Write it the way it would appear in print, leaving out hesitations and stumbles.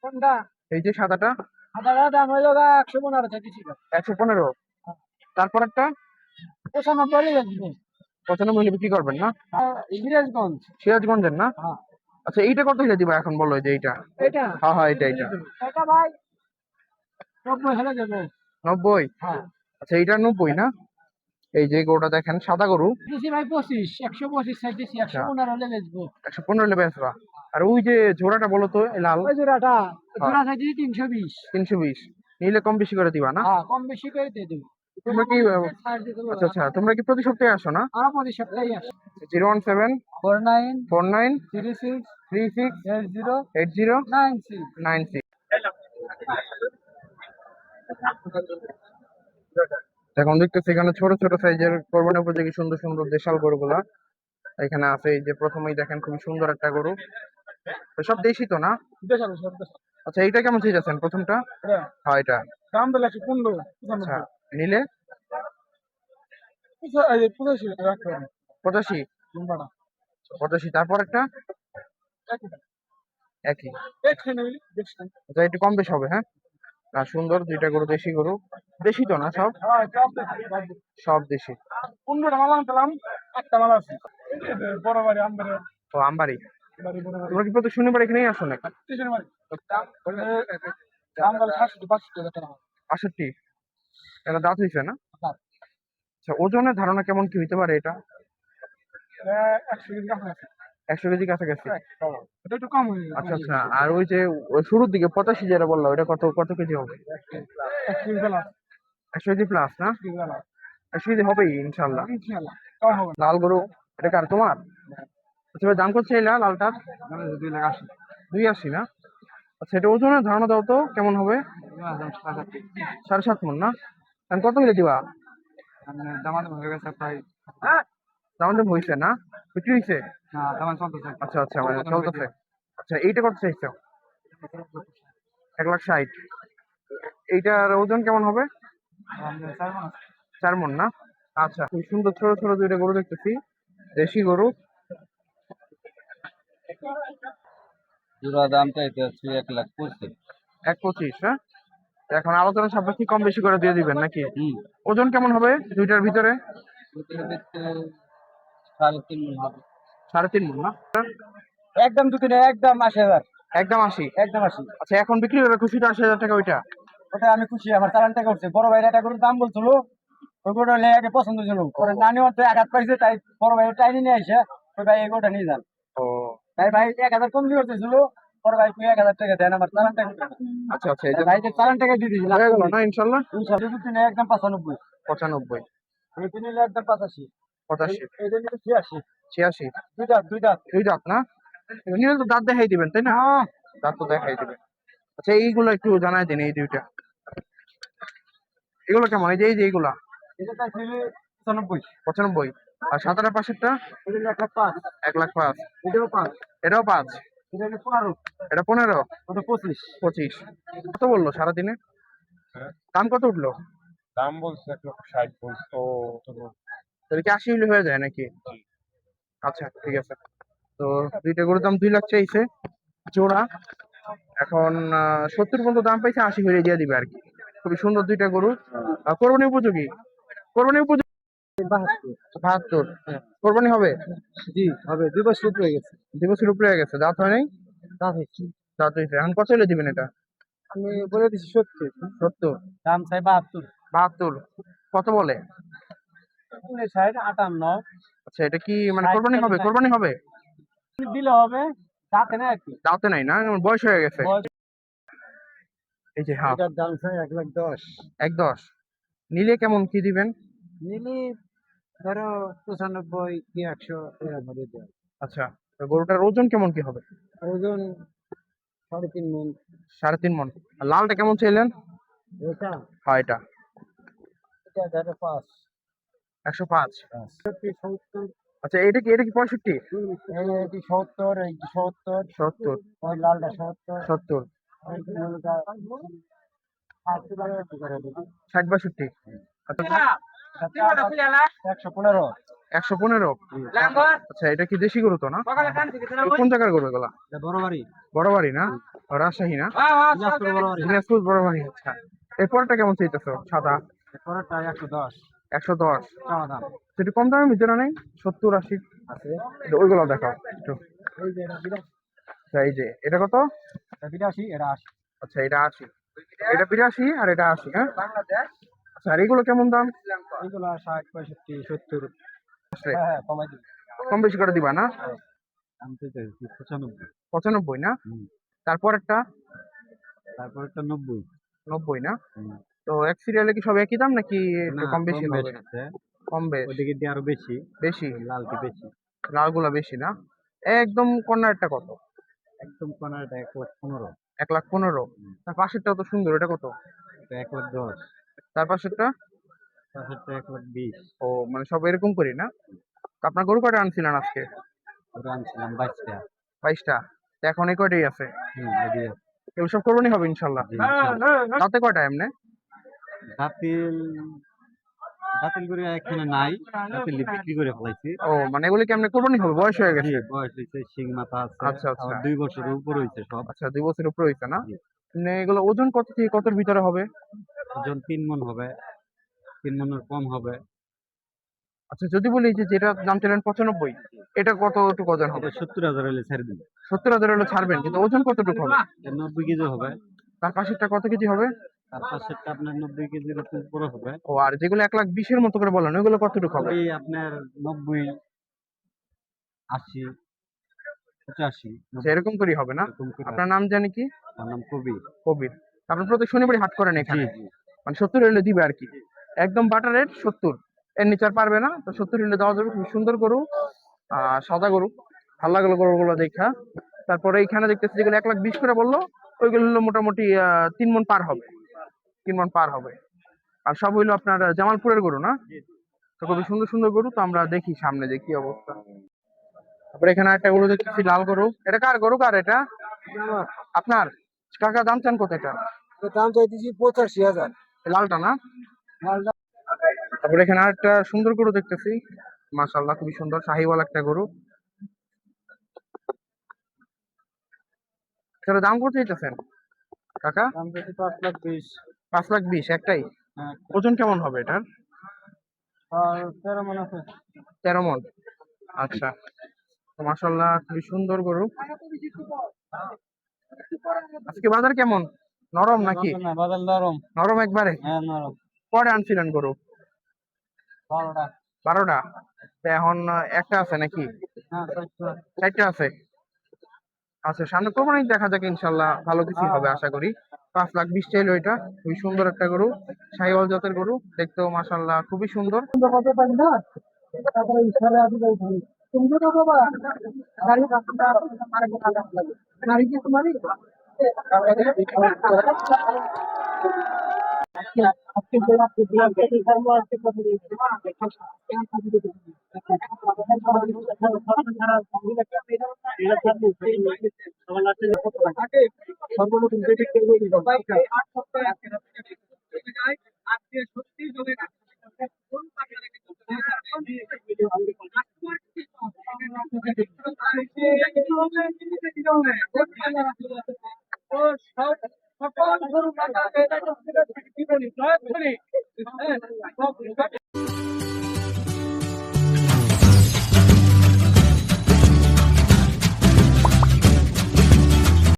কোনটা? এই যে সাদাটা। সাদাটা দাম হইলো 115 টাকা ছিল। 115। তারপর একটা 95 লাগবে। 95 হলে বিক্রি করবেন না? সিরাজগঞ্জ। সিরাজগঞ্জের না? হ্যাঁ। আচ্ছা এইটা কত হলে দিবা এখন বলো, এই যে এইটা? এটা হ্যাঁ হ্যাঁ এটা এটা ভাই 90 হলে দেবো। 90। হ্যাঁ। আচ্ছা এইটা 90 না? এই যে গরুটা দেখেন, সাদা গরু। দিছি ভাই 25, 125 সাইজ দিছি, আচ্ছা 115 হলে বেচবো। 115 হলে বেচবা। আর ওই যে জোড়াটা বলো তো, এই লাল। ওই জোড়াটা হ্যাঁ, জোড়া সাইজ 320। 320 নিলে কম বেশি করে দিবা না? হ্যাঁ, কম বেশি করে দিয়ে দেবো। তোমরা কি আচ্ছা আচ্ছা, তোমরা কি প্রতি সপ্তাহে আসো না? আমরা প্রতি সপ্তাহে আসি। 017 49 49 36 36 80 80 96। 96। এখন দেখতেছি এখানে ছোট ছোট সাইজের কোরবানি উপযোগী সুন্দর সুন্দর দেশাল গরুগুলা এখানে আছে। এই যে প্রথমেই দেখেন খুবই সুন্দর একটা গরু। তো সব দেশি তো না? আচ্ছা এইটা কেমন চাইছেন প্রথমটা? হ্যাঁ এটা দাম তো লাগছে 15। আচ্ছা নিলে 85 রাখতে হবে। 85। লম্বাটা 85 তারপর একটা একই। দেখছেন? আচ্ছা একটু কম বেশ হবে, হ্যাঁ। আর সুন্দর দুইটা গরু, দেশি গরু। দেশি তো না সব? হ্যাঁ, সব দেখছি। সব দেশি। 15টা মাল আনতাম, একটা মাল আছে। বড় বাড়ি আমবাড়ি। ও আমবাড়ি। বাড়ি বড় বাড়ি। তোমরা কি প্রতি শনিবার এখানেই আসো নাকি? স্টেশন বাড়ি। দাম গেল 60-62 টাকা। 65। এটা দাঁত হইছে না? দাম। আচ্ছা ওজনের ধারণা কেমন কি হইতে পারে এটা? 100 কেজি কাছাকাছি। 100 কেজি কাছাকাছি। এটা একটু কম হয়ে আচ্ছা আচ্ছা। আর ওই যে ওই শুরুর দিকে 85 যেটা বললো, ওটা কত কত কেজি হবে? 1 কেজি প্লাস। 100 কেজি প্লাস না? 100 কেজি হবেই ইনশাল্লাহ। ইনশাআল্লাহ। কম হবে না। লাল গরু, এটা কার তোমার? আচ্ছা ভাই দাম করছে না লালটার? 280। 280 না? আচ্ছা এটা ওজনের ধারণা দাও তো কেমন হবে? 7.5 মণ না? এখন কত হলে দিবা? দামাদাম হয়ে গেছে প্রায়। দাম দাম হয়েছে না? বিক্রি হয়েছে? না, দামান চলতেছে। আচ্ছা আচ্ছা মানে চলতেছে। আচ্ছা এইটা কত চাইছো? 1,60,000। এইটার ওজন কেমন হবে? 4 মণ না? আচ্ছা খুব সুন্দর ছোট ছোট দুইটা গরু দেখতেছি, দেশি গরু। জোড়া দাম চাইতে হচ্ছে 1,25,000। 1,25, হ্যাঁ। এখন আলোচনা সাপেক্ষে কম বেশি করে দিয়ে দিবেন নাকি? ওজন কেমন হবে দুইটার ভিতরে? 3.5 হবে। 3.5 মণ না? একদম দুটো নেই, একদম 80,000। একদম 80। একদম 80। আচ্ছা এখন বিক্রি করে খুশি তো 80,000 টাকা ওইটা? ওটা আমি খুশি, আমার চালান টাকা উঠছে। বড় ভাইরা এটা করে দাম বলছিল, ওই গোটা হলে আগে পছন্দ ছিল, পরে নানি অর্থে আঘাত পাইছে, তাই বড় ভাই টাইনি নিয়ে আসে ওই ভাই এই গোটা নিয়ে যান। ও তাই ভাই 1,000 কম দিয়ে করতেছিল, বড় ভাই 1,000 টাকা দেন, আমার চালান টাকা উঠছে। আচ্ছা আচ্ছা, এই যে ভাই চালান টাকা দিয়ে দিয়েছিল হয়ে গেল না ইনশাল্লাহ? দুটো নেই, একদম 95। 95। এই তিন নিলে একদম 85। 85। এই জন্য 86। 86। দুই দাঁত দুই দাঁত। দুই দাঁত না? নিলে তো দাঁত দেখাই দিবেন তাই না? হ্যাঁ। দাঁত তো দেখাই দিবেন। আচ্ছা এইগুলো একটু জানাই দিন, এই দুইটা এগুলো কেমন? এই যে এইগুলা এটা তাই ছিল 95। 95। আর সাতারা পাশেরটা? এটা 1,05,000। 1,05,000। এটাও 5। এটাও 5। এটা 15। এটা 15। ওটা 25। 25। কত বললো সারাদিনে? দাম কত উঠলো? দাম বলছে 1,60,000 বলছে তো। তাহলে কি 80 হলে হয়ে যায় নাকি? আচ্ছা ঠিক আছে। তো দুইটা গরুর দাম 2 লাখ চাইছে জোড়া। এখন 70 পর্যন্ত দাম পাইছে, 80 হয়ে দিয়ে দিবে আর কি। খুবই সুন্দর দুইটা গরু। কোরবানি উপযোগী। কোরবানি উপযোগী 72। কোরবানি হবে? জি হবে, 2 বছর উপরে হয়ে গেছে। 2 বছর উপরে হয়ে গেছে, দাঁত হয় নাই? দাম হচ্ছে, দাঁত হয়েছে। এখন কত হলে দিবেন এটা? আমি বলে দিচ্ছি 70। 70। দাম চাই 72। 72 কত বলে? 59, 58। আচ্ছা এটা কি মানে কোরবানি হবে? কোরবানি হবে? দিলে হবে, দাঁতে না আর কি। দাঁতে নাই না, বয়স হয়ে গেছে। এই যে হাফ। এটার দাম চাই 1,10,000। 1,10 নিলে কেমন কি দিবেন? নিলি ধরো 95 কি 100 এর মধ্যে দেয়। আচ্ছা তো গরুটার ওজন কেমন কি হবে? ওজন 3.5 মণ। 3.5 মণ। আর লালটা কেমন চাইলেন? এটা হ্যাঁ এটা এটা ধরো 5। 105। 70। আচ্ছা এটা কি 65? এটি 70, এই 70। 70। ওই লালটা 70। 70। ওই লালটা 80 করে দিবি। 60 62। আচ্ছা 115। 115। আচ্ছা, এটা কি দেশি গরু তো না? কোন জায়গার গরু এগুলা? বড় বাড়ি বড় বাড়ি না? রাজশাহী না? বড় বাড়ি দিনাজপুর বড় বাড়ি। আচ্ছা, এরপরটা কেমন চাইতেছো? সাদা পরেরটা 110 110। চাওয়া দাম সেটা কম দামে ভিতরে নাই? 70-80 আছে। ওইগুলো দেখাও একটু। এই যে এটা আচ্ছা, এই যে এটা কত? 82 এটা 80 আচ্ছা, এটা 80, এটা 82 আর এটা 80। হ্যাঁ, আচ্ছা, আর এগুলো কেমন দাম? এগুলা 60 65 70 আসলে হ্যাঁ কমাই দিই কম বেশি করে দিবা না? আমি তো চাইছি 95 95 না? হুম। তারপর একটা তারপর একটা 90 90 না? হুম। তো এক সিরিয়ালে কি সব একই দাম নাকি একটু না কম বেশি কম হবে? বেশ আছে কম বেশ ওদিকে দিয়ে আরো বেশি বেশি। ওই লালটি বেশি লালগুলা বেশি না? একদম কর্নারটা কত? একদম কোনাটা 1,15,000 1,15,000। তার পাশেরটাও তো সুন্দর, এটা কত? এটা 1,10,000 তার পাশেরটা? তারপরটা 1,20,000 ও, মানে সব এরকম করি না? তো আপনার গরু কয়টা আনছিলেন আজকে? ওটা আনছিলাম 22টা 22টা। তো এখন এই কয়টাই আছে? এদিকে এগুলো সব কোরবানি হবে ইনশাল্লাহ। জি, ইনশাআল্লাহ। তাতে কয়টা এমনি? দাঁতিল দাঁতিল করে এখানে নাই দাঁতিল বিক্রি করে ফেলাইছি ও, মানে এগুলি কি এমনি কোরবানি হবে? বয়স হয়ে জি গেছে? বয়স হয়েছে শিং মাথা আছে আচ্ছা, আচ্ছা। আবার 2 বছরের উপর হয়েছে সব আচ্ছা, 2 বছরের উপরে হয়েছে না? জি। মানে এগুলো ওজন কত থেকে কতর ভিতরে হবে? ওজন 3 মণ হবে 3 মণের কম হবে আচ্ছা, যদি বলি যে যেটা দাম চাইলেন 95, এটা কতটুকু ওজন হবে? এটা 70,000 হলে ছেড়ে দিন 70,000 হলে ছাড়বেন, কিন্তু ওজন কতটুকু হবে? এটা 90 কেজি হবে তার পাশেরটা কত কেজি হবে? তার পাশেরটা আপনার 90 কেজির উপরে হবে ও, আর যেগুলো 1,20,000 মতো করে বলেন ওইগুলো কতটুকু হবে? ওই আপনার 90 80 85 আচ্ছা, এরকম করেই হবে না? এরকম করে আপনার নাম জানি কি? আমার নাম কবির কবির। আপনি প্রতি শনিবারই হাট করেন জি এখানে? জি মানে 70 হলে দিবে আর কি। একদম বাটার রেট 70, এর নিচে আর পারবে না। তো 70 হলে দেওয়া যাবে। খুব সুন্দর গরু, সাদা গরু, ভালো লাগলো গরুগুলো দেখা। তারপরে এইখানে দেখতেছি যেগুলো 1,20,000 করে বললো, ওইগুলো হলো মোটামুটি 3 মণ পার হবে, 3 মণ পার হবে। আর সব হইলো আপনার জামালপুরের গরু না? তো খুবই সুন্দর সুন্দর গরু। তো আমরা দেখি সামনে যে কি অবস্থা। তারপরে এখানে একটা গরু দেখতেছি, লাল গরু। এটা কার গরু? কার এটা? আপনার? কাকা, দাম চান কত এটা? দাম চাইতেছি 85,000 লালটা না? তারপরে এখানে আরেকটা সুন্দর গরু দেখতেছি, মাশাআল্লাহ খুবই সুন্দর, শাহিওয়াল একটা গরু। সেটার দাম কত চাইতেছেন কাকা? দাম চাইছি 5,20,000 5,20,000 একটাই? হ্যাঁ ওজন কেমন হবে এটার? আর 13 মণ আছে 13 মণ। আচ্ছা, তো মাশাআল্লাহ খুবই সুন্দর গরু। আজকে বাজার কেমন? নরম নাকি? না বাজার নরম নরম একবারে? হ্যাঁ নরম কয়টা আনছিলেন গরু? 12টা 12টা। তো এখন একটা আছে নাকি? হ্যাঁ 4টা 4টা আছে। আচ্ছা, সামনে কোরবানি দেখা যাক ইনশাল্লাহ, ভালো কিছু হবে আশা করি। 5,20,000 চাইলো এটা। খুবই সুন্দর একটা গরু, শাহিওয়াল জাতের গরু, দেখতেও মাশাল্লাহ খুবই সুন্দর। সকল গরু